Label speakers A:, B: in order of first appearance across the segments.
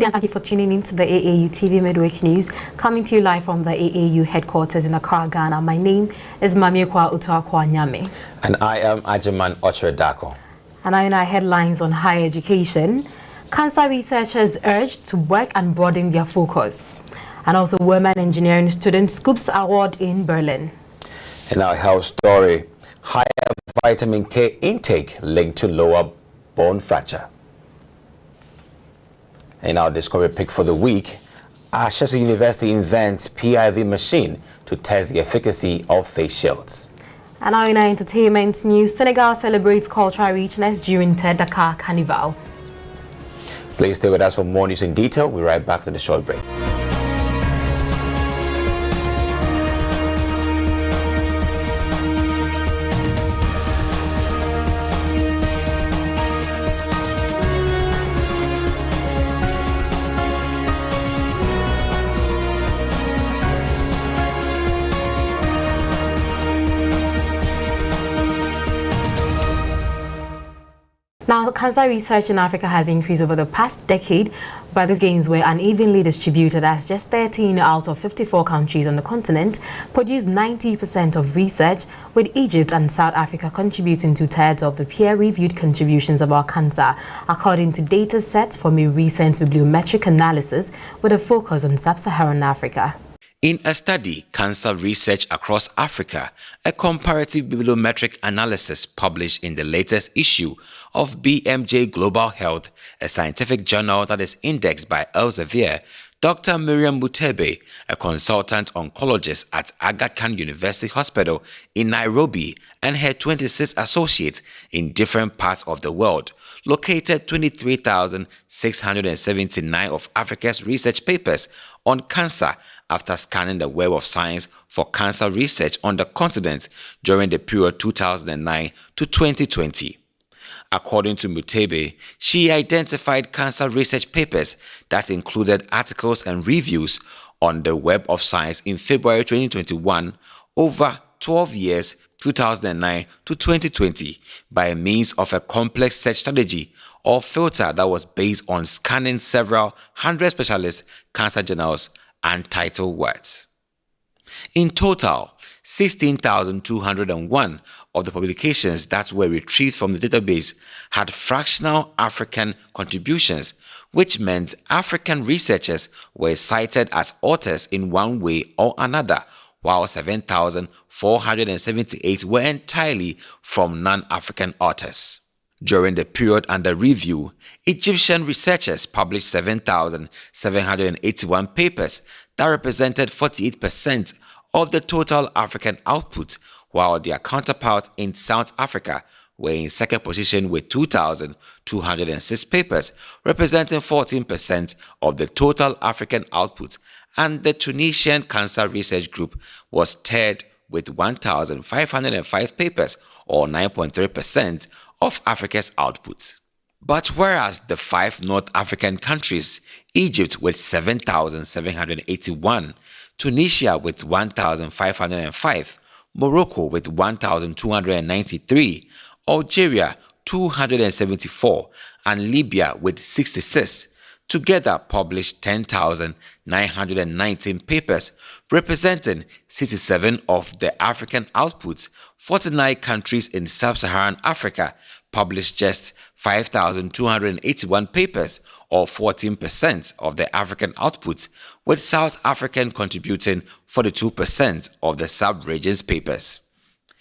A: day and thank you for tuning in to the AAU TV Midweek News, coming to you live from the AAU headquarters in Accra, Ghana. My name is Mamiekwa Utuakwa Nyame.
B: And I am Ajiman Ochredako.
A: And in our headlines on higher education, cancer researchers urged to work and broaden their focus. And also women engineering students scoops award in Berlin.
B: In our health story, higher vitamin K intake linked to lower bone fracture. In our discovery pick for the week, Ashesi University invents PIV machine to test the efficacy of face shields.
A: And now in our entertainment news, Senegal celebrates cultural richness during Dakar Carnival.
B: Please stay with us for more news in detail. We'll be right back to the short break.
A: Now, cancer research in Africa has increased over the past decade, but these gains were unevenly distributed as just 13 out of 54 countries on the continent produced 90% of research, with Egypt and South Africa contributing 2/3 of the peer-reviewed contributions about cancer, according to data sets from a recent bibliometric analysis with a focus on sub-Saharan Africa.
C: In a study, Cancer Research Across Africa, a comparative bibliometric analysis published in the latest issue of BMJ Global Health, a scientific journal that is indexed by Elsevier, Dr. Miriammutebi, a consultant oncologist at Aga Khan University Hospital in Nairobi, and her 26 associates in different parts of the world, located 23,679 of Africa's research papers on cancer after scanning the web of science for cancer research on the continent during the period 2009 to 2020. According to Mutebi, she identified cancer research papers that included articles and reviews on the Web of Science in February 2021 over 12 years, 2009 to 2020, by means of a complex search strategy or filter that was based on scanning several hundred specialist cancer journals and title words. In total, 16,201 of the publications that were retrieved from the database had fractional African contributions, which meant African researchers were cited as authors in one way or another, while 7,478 were entirely from non-African authors. During the period under review, Egyptian researchers published 7,781 papers that represented 48% of the total African output, while their counterparts in South Africa were in second position with 2,206 papers, representing 14% of the total African output, and the Tunisian Cancer Research Group was third with 1,505 papers, or 9.3% of Africa's output. But whereas the 5 North African countries, Egypt with 7,781, Tunisia with 1,505, Morocco with 1,293, Algeria 274, and Libya with 66, together published 10,919 papers, representing 67 of the African outputs. 49 countries in sub-Saharan Africa published just 5,281 papers, or 14% of the African output, with South African contributing 42% of the sub-region's papers.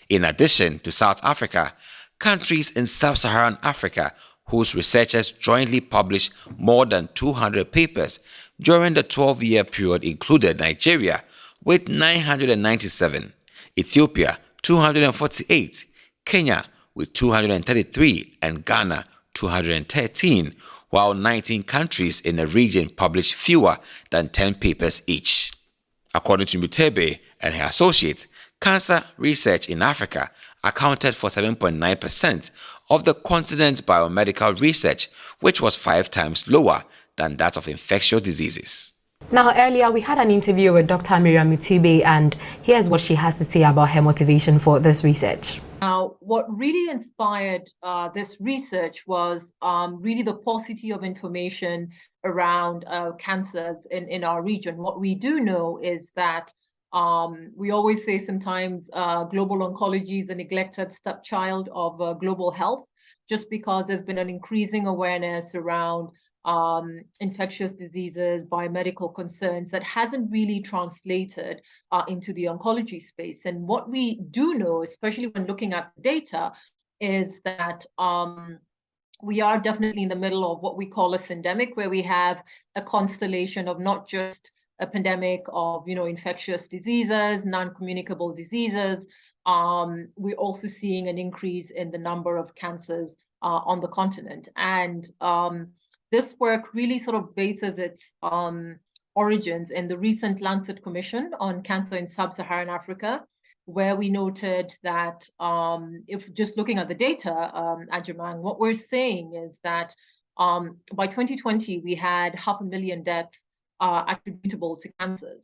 C: In addition to South Africa, countries in sub-Saharan Africa whose researchers jointly published more than 200 papers during the 12-year period included Nigeria with 997, Ethiopia 248, Kenya with 233, and Ghana 213, while 19 countries in the region published fewer than 10 papers each. According to Mutebi and her associates, cancer research in Africa accounted for 7.9% of the continent's biomedical research, which was 5 times lower than that of infectious diseases.
A: Now, earlier we had an interview with Dr. Miriammutebi, and here's what she has to say about her motivation for this research.
D: Now, what really inspired this research was really the paucity of information around cancers in our region. What we do know is that we always say sometimes global oncology is a neglected stepchild of global health, just because there's been an increasing awareness around infectious diseases, biomedical concerns that hasn't really translated into the oncology space. And what we do know, especially when looking at the data, is that we are definitely in the middle of what we call a syndemic, where we have a constellation of not just a pandemic of, infectious diseases, non-communicable diseases. We're also seeing an increase in the number of cancers on the continent. And this work really sort of bases its origins in the recent Lancet Commission on Cancer in Sub-Saharan Africa, where we noted that if just looking at the data, Ajamang, what we're saying is that by 2020, we had 500,000 deaths attributable to cancers.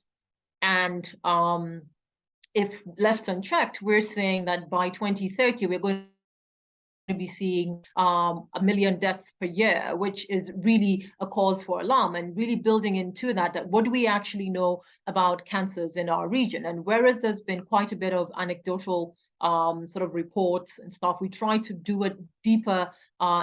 D: And if left unchecked, we're saying that by 2030, we're going to be seeing 1 million deaths per year, which is really a cause for alarm, and really building into that what do we actually know about cancers in our region? And whereas there's been quite a bit of anecdotal sort of reports and stuff, we try to do a deeper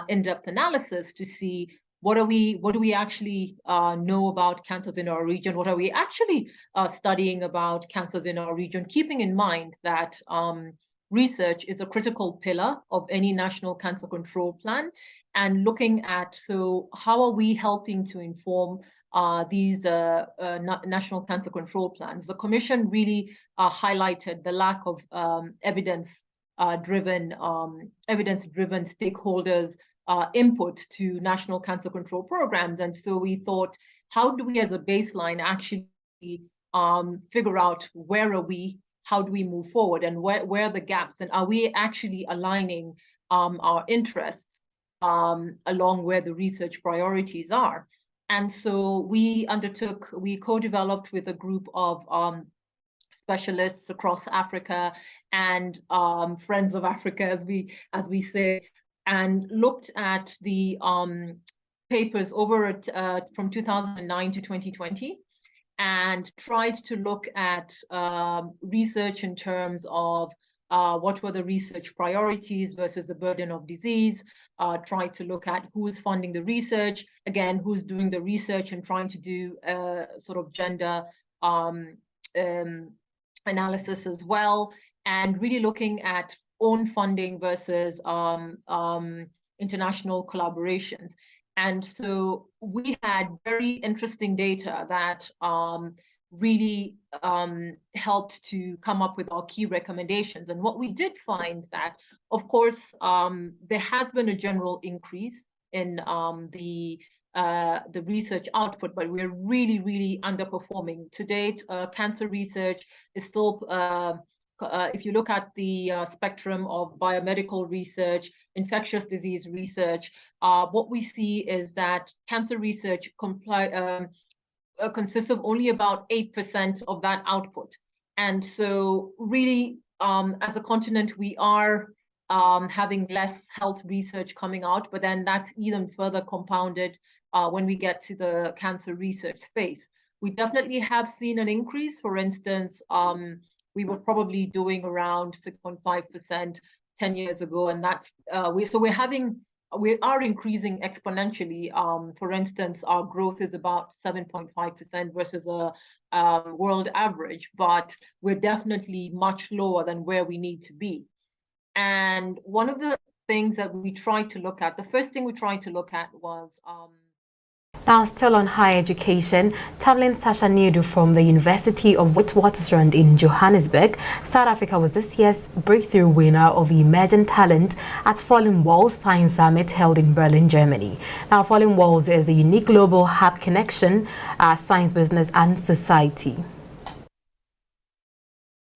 D: in-depth analysis to see what do we actually know about cancers in our region? What are we actually studying about cancers in our region, keeping in mind that research is a critical pillar of any national cancer control plan, and looking at, so how are we helping to inform these national cancer control plans? The Commission really highlighted the lack of evidence-driven stakeholders input to national cancer control programs. And so we thought, how do we as a baseline actually figure out where are we, how do we move forward, and where are the gaps, and are we actually aligning our interests along where the research priorities are? And so we co-developed with a group of specialists across Africa and friends of Africa, as we say, and looked at the papers over from 2009 to 2020. And tried to look at research in terms of what were the research priorities versus the burden of disease, tried to look at who is funding the research, again, who's doing the research, and trying to do sort of gender analysis as well, and really looking at own funding versus international collaborations. And so we had very interesting data that really helped to come up with our key recommendations. And what we did find that, of course, there has been a general increase in the research output, but we're really, really underperforming. To date, cancer research is still, if you look at the spectrum of biomedical research, infectious disease research, what we see is that cancer research consists of only about 8% of that output. And so really, as a continent, we are having less health research coming out, but then that's even further compounded when we get to the cancer research space. We definitely have seen an increase. For instance, we were probably doing around 6.5% 10 years ago, and that's we are increasing exponentially. For instance, our growth is about 7.5% versus a world average, but we're definitely much lower than where we need to be. And one of the things that we tried to look at, the first thing we tried to look at was
A: now, still on higher education, Tamlin Sasha Nedu from the University of Witwatersrand in Johannesburg, South Africa, was this year's breakthrough winner of the Emerging Talent at Falling Walls Science Summit held in Berlin, Germany. Now, Falling Walls is a unique global hub connection, science, business, and society.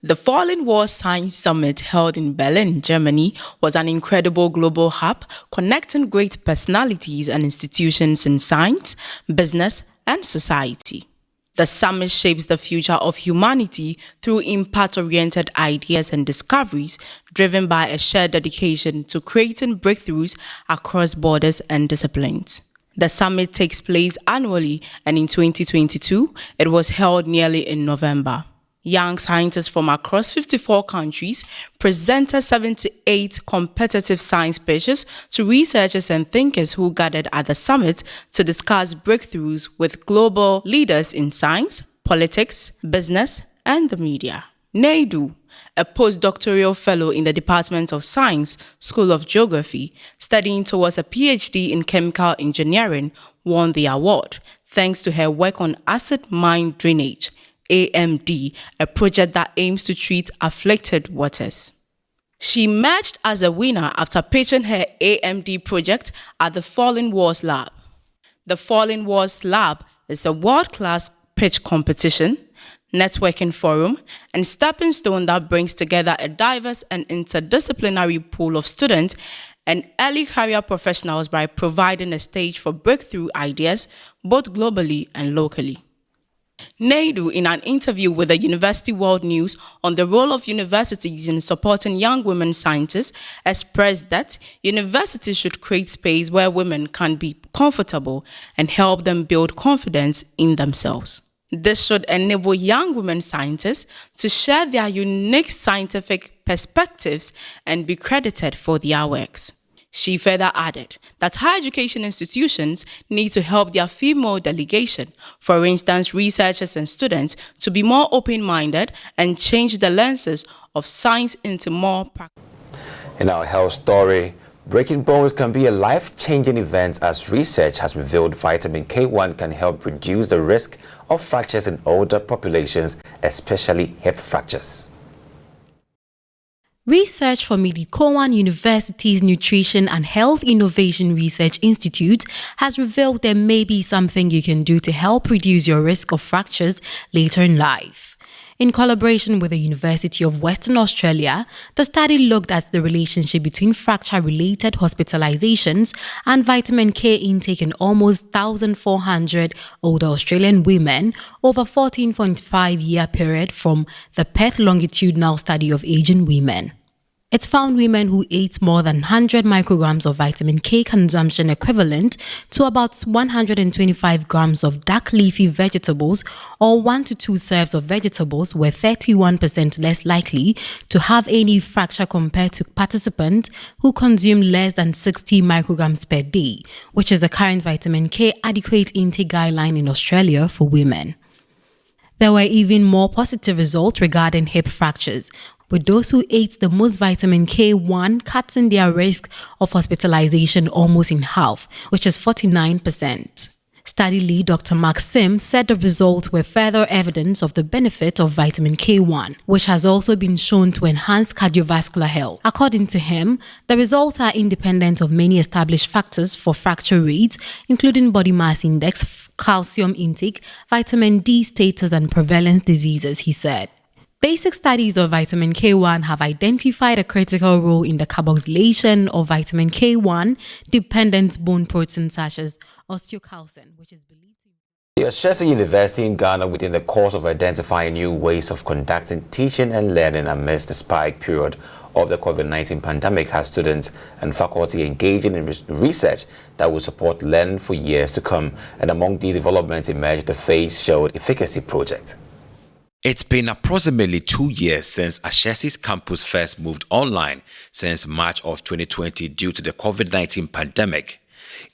E: The Falling Walls Science Summit held in Berlin, Germany, was an incredible global hub connecting great personalities and institutions in science, business, and society. The summit shapes the future of humanity through impact-oriented ideas and discoveries driven by a shared dedication to creating breakthroughs across borders and disciplines. The summit takes place annually, and in 2022, it was held nearly in November. Young scientists from across 54 countries presented 78 competitive science pitches to researchers and thinkers who gathered at the summit to discuss breakthroughs with global leaders in science, politics, business, and the media. Naidu, a postdoctoral fellow in the Department of Science, School of Geography, studying towards a PhD in chemical engineering, won the award thanks to her work on acid mine drainage, AMD, a project that aims to treat afflicted waters. She emerged as a winner after pitching her AMD project at the Falling Walls Lab. The Falling Walls Lab is a world-class pitch competition, networking forum, and stepping stone that brings together a diverse and interdisciplinary pool of students and early career professionals by providing a stage for breakthrough ideas both globally and locally. Naidu, in an interview with the University World News on the role of universities in supporting young women scientists, expressed that universities should create space where women can be comfortable and help them build confidence in themselves. This should enable young women scientists to share their unique scientific perspectives and be credited for their works. She further added that higher education institutions need to help their female delegation, for instance, researchers and students, to be more open-minded and change the lenses of science into more practical.
B: In our health story, breaking bones can be a life-changing event as research has revealed vitamin K1 can help reduce the risk of fractures in older populations, especially hip fractures.
A: Research from Medicowan University's Nutrition and Health Innovation Research Institute has revealed there may be something you can do to help reduce your risk of fractures later in life. In collaboration with the University of Western Australia, the study looked at the relationship between fracture-related hospitalizations and vitamin K intake in almost 1,400 older Australian women over a 14.5-year period from the Perth longitudinal study of aging women. It found women who ate more than 100 micrograms of vitamin K consumption equivalent to about 125 grams of dark leafy vegetables or 1 to 2 serves of vegetables were 31% less likely to have any fracture compared to participants who consumed less than 60 micrograms per day, which is the current vitamin K adequate intake guideline in Australia for women. There were even more positive results regarding hip fractures, with those who ate the most vitamin K1 cutting their risk of hospitalization almost in half, which is 49%. Study lead Dr. Mark Sims said the results were further evidence of the benefit of vitamin K1, which has also been shown to enhance cardiovascular health. According to him, the results are independent of many established factors for fracture rates, including body mass index, calcium intake, vitamin D status, and prevalence diseases, he said. Basic studies of vitamin K1 have identified a critical role in the carboxylation of vitamin K1 dependent bone proteins such as osteocalcin, which is believed to...
B: The Ashesi University in Ghana, within the course of identifying new ways of conducting teaching and learning amidst the spike period of the COVID-19 pandemic, has students and faculty engaging in research that will support learning for years to come. And among these developments emerged the Face Shield Efficacy Project.
C: It's been approximately 2 years since Ashesi's campus first moved online since March of 2020 due to the COVID-19 pandemic.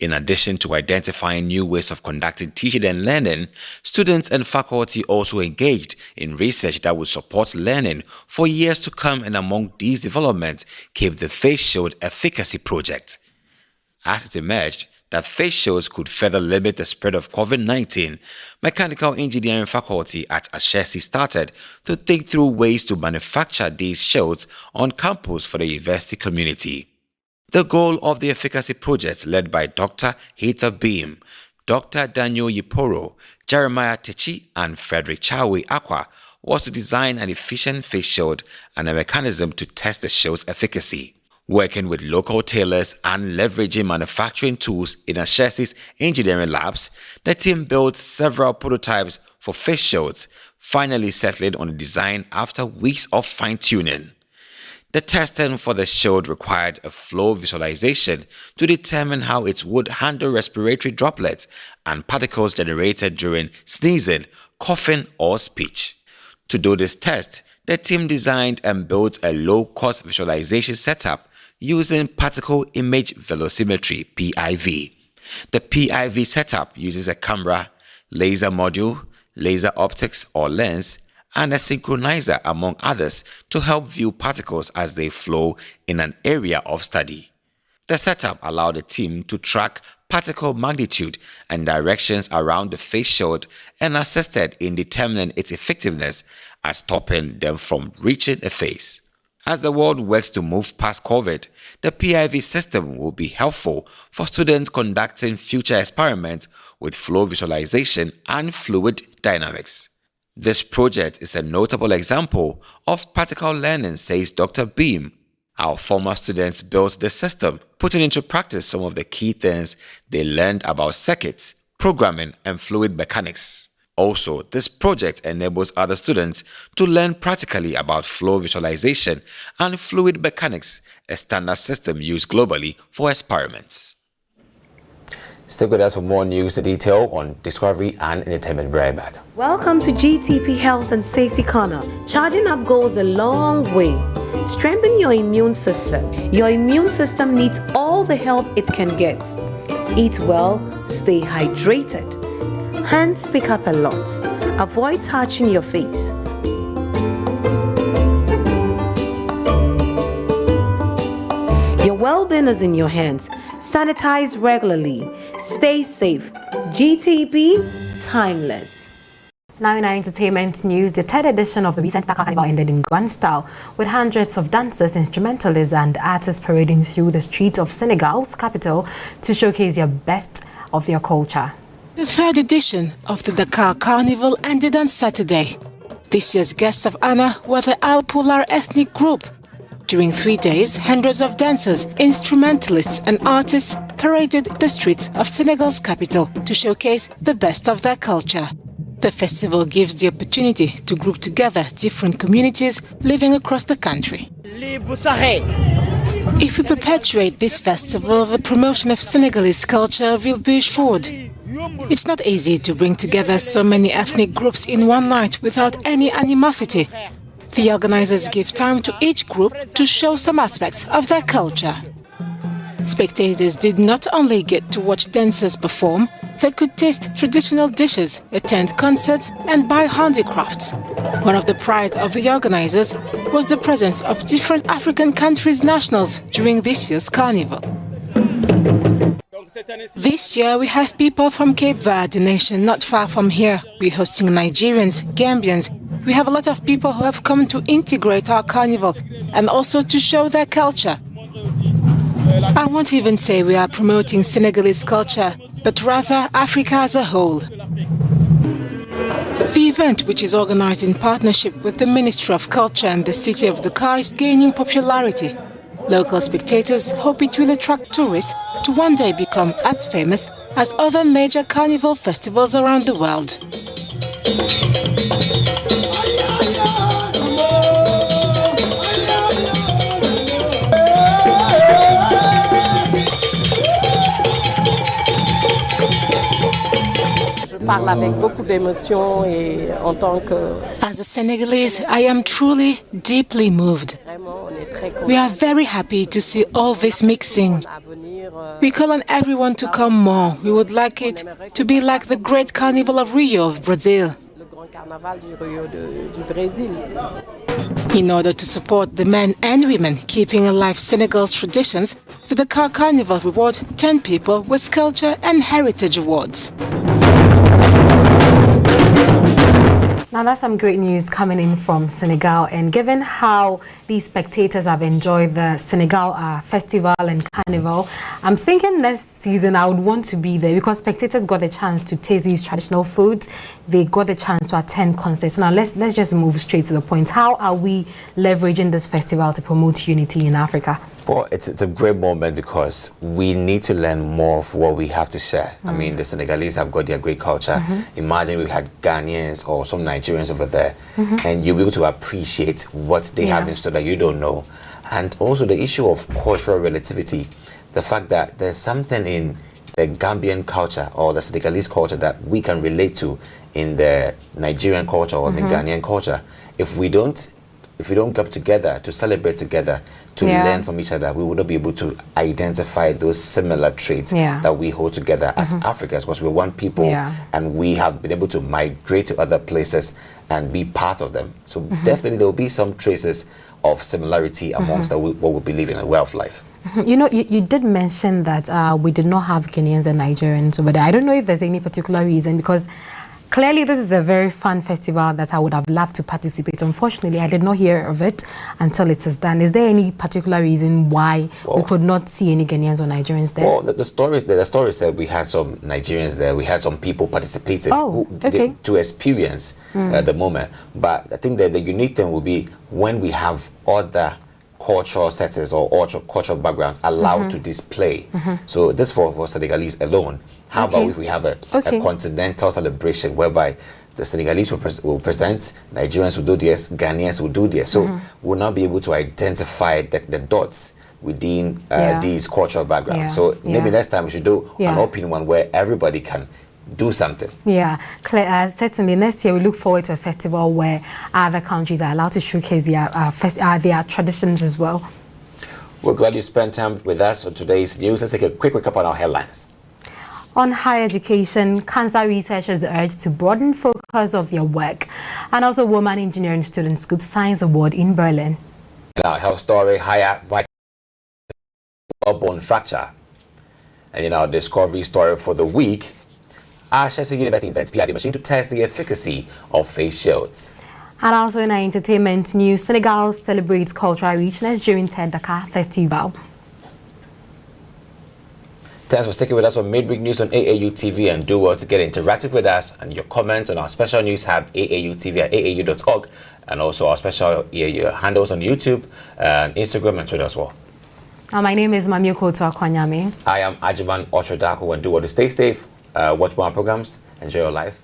C: In addition to identifying new ways of conducting teaching and learning, students and faculty also engaged in research that will support learning for years to come, and among these developments came the Face Shield Efficacy Project. As it emerged that face shields could further limit the spread of COVID-19, mechanical engineering faculty at Ashesi started to think through ways to manufacture these shields on campus for the university community. The goal of the efficacy project, led by Dr. Heather Beam, Dr. Daniel Yiporo, Jeremiah Techi, and Frederick Chawi Akwa, was to design an efficient face shield and a mechanism to test the shield's efficacy. Working with local tailors and leveraging manufacturing tools in Ashesi's engineering labs, the team built several prototypes for face shields, finally settling on the design after weeks of fine-tuning. The testing for the shield required a flow visualization to determine how it would handle respiratory droplets and particles generated during sneezing, coughing, or speech. To do this test, the team designed and built a low-cost visualization setup using particle image velocimetry (PIV). The PIV setup uses a camera, laser module, laser optics or lens, and a synchronizer, among others, to help view particles as they flow in an area of study. The setup allowed the team to track particle magnitude and directions around the face shield and assisted in determining its effectiveness at stopping them from reaching the face. As the world works to move past COVID, the PIV system will be helpful for students conducting future experiments with flow visualization and fluid dynamics. This project is a notable example of practical learning, says Dr. Beam. Our former students built the system, putting into practice some of the key things they learned about circuits, programming, and fluid mechanics. Also, this project enables other students to learn practically about flow visualization and fluid mechanics, a standard system used globally for experiments.
B: Stick with us for more news and detail on Discovery and Entertainment. Right back.
F: Welcome to GTP Health and Safety Corner. Charging up goes a long way. Strengthen your immune system. Your immune system needs all the help it can get. Eat well, stay hydrated. Hands pick up a lot. Avoid touching your face. Your well-being is in your hands. Sanitize regularly. Stay safe. GTB, timeless.
A: Now in our entertainment news, the third edition of the recent Dakar Carnival ended in grand style, with hundreds of dancers, instrumentalists and artists parading through the streets of Senegal's capital to showcase their best of their culture.
G: The third edition of the Dakar Carnival ended on Saturday. This year's guests of honor were the Alpulaar ethnic group. During 3 days, hundreds of dancers, instrumentalists and artists paraded the streets of Senegal's capital to showcase the best of their culture. The festival gives the opportunity to group together different communities living across the country. If we perpetuate this festival, the promotion of Senegalese culture will be assured. It's not easy to bring together so many ethnic groups in one night without any animosity. The organizers give time to each group to show some aspects of their culture. Spectators did not only get to watch dancers perform, they could taste traditional dishes, attend concerts and buy handicrafts. One of the pride of the organizers was the presence of different African countries' nationals during this year's carnival. This year we have people from Cape Verde, a nation not far from here. We're hosting Nigerians, Gambians. We have a lot of people who have come to integrate our carnival and also to show their culture. I won't even say we are promoting Senegalese culture, but rather Africa as a whole. The event, which is organized in partnership with the Ministry of Culture and the city of Dakar, is gaining popularity. Local spectators hope it will attract tourists to one day become as famous as other major carnival festivals around the world. As a Senegalese, I am truly deeply moved. We are very happy to see all this mixing. We call on everyone to come more. We would like it to be like the great Carnival of Rio of Brazil. In order to support the men and women keeping alive Senegal's traditions, the Dakar Carnival rewards 10 people with culture and heritage awards.
A: Now that's some great news coming in from Senegal, and given how these spectators have enjoyed the Senegal festival and carnival, I'm thinking next season I would want to be there because spectators got the chance to taste these traditional foods. They got the chance to attend concerts. Now let's just move straight to the point. How are we leveraging this festival to promote unity in Africa?
B: Well, it's a great moment because we need to learn more of what we have to share. I mean, the Senegalese have got their great culture. Imagine we had Ghanaians or some Nigerians over there, and you'll be able to appreciate what they have in store that you don't know. And also the issue of cultural relativity, the fact that there's something in the Gambian culture or the Senegalese culture that we can relate to in the Nigerian culture or the Ghanaian culture. If we don't come together to celebrate together, to learn from each other, we would not be able to identify those similar traits that we hold together as Africans, because we're one people and we have been able to migrate to other places and be part of them. So definitely there will be some traces of similarity amongst what we believe in, a way of life.
A: You know, you did mention that we did not have Kenyans and Nigerians over there. I don't know if there's any particular reason, because clearly this is a very fun festival that I would have loved to participate. Unfortunately, I did not hear of it until it is done. Is there any particular reason why we could not see any Ghanaians or Nigerians there?
B: Well, the story said we had some Nigerians there. We had some people participating to experience the moment. But I think that the unique thing will be when we have other cultural settings or cultural backgrounds allowed to display. So this for Senegalese alone. How about if we have a continental celebration whereby the Senegalese will present, Nigerians will do this, Ghanaians will do this. So we'll now be able to identify the dots within these cultural backgrounds. So maybe next time we should do an open one where everybody can do something. Yeah,
A: certainly. Next year we look forward to a festival where other countries are allowed to showcase their traditions as well.
B: We're glad you spent time with us on today's news. Let's take a quick recap on our headlines.
A: On higher education, cancer researchers urged to broaden focus of their work. And also woman engineering student scoop science award in Berlin.
B: In our health story, higher vital bone fracture. And in our discovery story for the week, Ashesi University invents PID machine to test the efficacy of face shields.
A: And also in our entertainment news, Senegal celebrates cultural richness during Ted Dakar Festival.
B: Thanks for sticking with us on Midweek News on AAU TV, and do well to get interactive with us and your comments on our special news hub, AAU TV at aau.org, and also our special handles on YouTube, and Instagram and Twitter as well.
A: My name is Mamioko Akwanyame.
B: I am Ajiman Ochodako, and do well to stay safe, watch more programs, enjoy your life.